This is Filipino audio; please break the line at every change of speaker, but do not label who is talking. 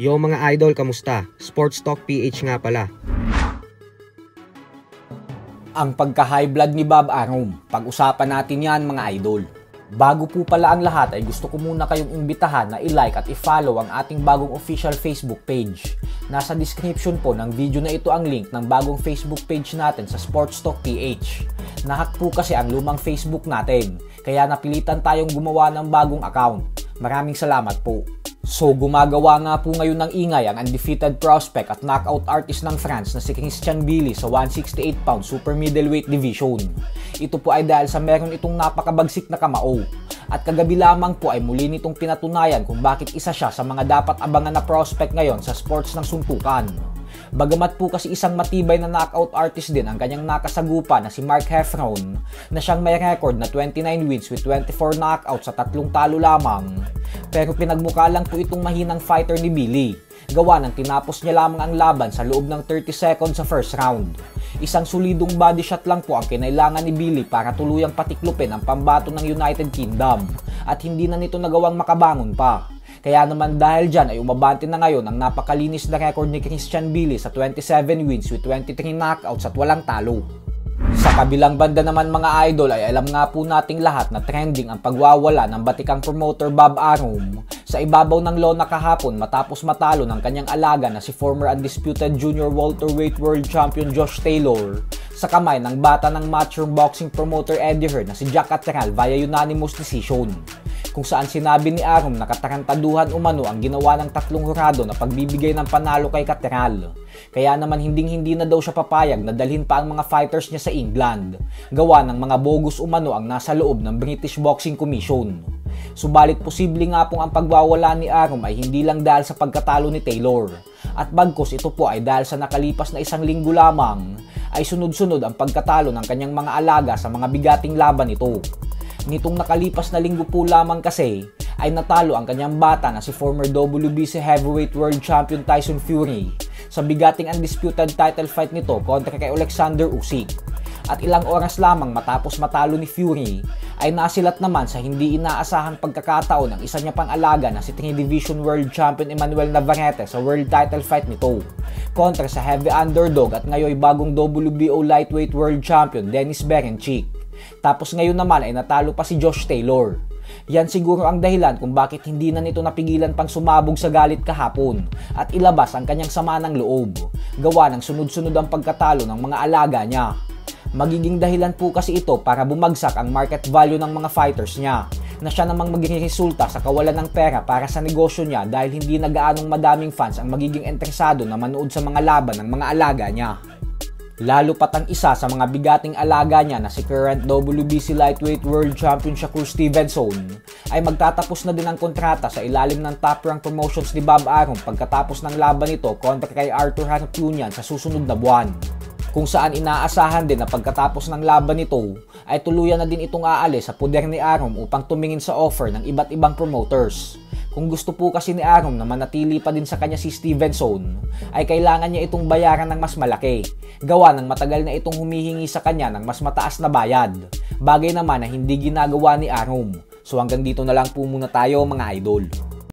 Yo mga idol, kamusta? Sports Talk PH nga pala.
Ang pagka-high blood ni Bob Arum, pag-usapan natin yan mga idol. Bago po pala ang lahat ay gusto ko muna kayong imbitahan na i-like at i-follow ang ating bagong official Facebook page. Nasa description po ng video na ito ang link ng bagong Facebook page natin sa Sports Talk PH. Nahack po kasi ang lumang Facebook natin, kaya napilitan tayong gumawa ng bagong account. Maraming salamat po. So gumagawa nga po ngayon ng ingay ang undefeated prospect at knockout artist ng France na si Christian Billy sa 168 pound super middleweight division. Ito po ay dahil sa meron itong napakabagsik na kamao. At kagabi lamang po ay muli nitong pinatunayan kung bakit isa siya sa mga dapat abangan na prospect ngayon sa sports ng suntukan. Bagamat po kasi isang matibay na knockout artist din ang kanyang nakasagupa na si Mark Heffron na siyang may record na 29 wins with 24 knockouts sa 3 talo lamang. Pero pinagmukha lang po itong mahinang fighter ni Billy. Gawa ng tinapos niya lamang ang laban sa loob ng 30 seconds sa first round. Isang solidong body shot lang po ang kinailangan ni Billy para tuluyang patiklupin ang pambato ng United Kingdom at hindi na nito nagawang makabangon pa. Kaya naman dahil dyan ay umabante na ngayon ang napakalinis na record ni Christian Billy sa 27 wins with 23 knockouts at walang talo. Sa kabilang banda naman mga idol ay alam nga po nating lahat na trending ang pagwawala ng batikang promoter Bob Arum sa ibabaw ng lona kahapon matapos matalo ng kanyang alaga na si former undisputed junior welterweight world champion Josh Taylor sa kamay ng bata ng matchroom boxing promoter Eddie Hearn na si Jack Catterall via unanimous decision. Kung saan sinabi ni Arum na katarantaduhan umano ang ginawa ng 3 hurado na pagbibigay ng panalo kay Catterall. Kaya naman hindi na daw siya papayag na dalhin pa ang mga fighters niya sa England. Gawa ng mga bogus umano ang nasa loob ng British Boxing Commission. Subalit posible nga pong ang pagwawala ni Arum ay hindi lang dahil sa pagkatalo ni Taylor. At bagkus ito po ay dahil sa nakalipas na 1 linggo lamang ay sunod-sunod ang pagkatalo ng kanyang mga alaga sa mga bigating laban nito. Nitong nakalipas na linggo po lamang kasi ay natalo ang kanyang bata na si former WBC heavyweight world champion Tyson Fury sa bigating undisputed title fight nito kontra kay Alexander Usyk. At ilang oras lamang matapos matalo ni Fury ay nasilat naman sa hindi inaasahang pagkakataon ng isa niya pang alaga na si 3 Division World Champion Emmanuel Navarrete sa world title fight nito kontra sa heavy underdog at ngayon bagong WBO lightweight world champion Denis Berinchik. Tapos ngayon naman ay natalo pa si Josh Taylor. Yan siguro ang dahilan kung bakit hindi na nito napigilan pang sumabog sa galit kahapon at ilabas ang kanyang sama ng loob. Gawa ng sunod-sunod ang pagkatalo ng mga alaga niya. Magiging dahilan po kasi ito para bumagsak ang market value ng mga fighters niya na siya namang magre-resulta sa kawalan ng pera para sa negosyo niya dahil hindi na gaanong madaming fans ang magiging interesado na manood sa mga laban ng mga alaga niya. Lalo pat ang isa sa mga bigating alaga niya na si current WBC lightweight world champion Shakur Stevenson ay magtatapos na din ang kontrata sa ilalim ng Top Rank Promotions ni Bob Arum pagkatapos ng laban nito kontra kay Arthur Hartunian sa susunod na buwan. Kung saan inaasahan din na pagkatapos ng laban nito ay tuluyan na din itong aalis sa poder ni Arum upang tumingin sa offer ng iba't ibang promoters. Kung gusto po kasi ni Arum na manatili pa din sa kanya si Stevenson, ay kailangan niya itong bayaran ng mas malaki. Gawa ng matagal na itong humihingi sa kanya ng mas mataas na bayad. Bagay naman na hindi ginagawa ni Arum. So hanggang dito na lang po muna tayo mga idol.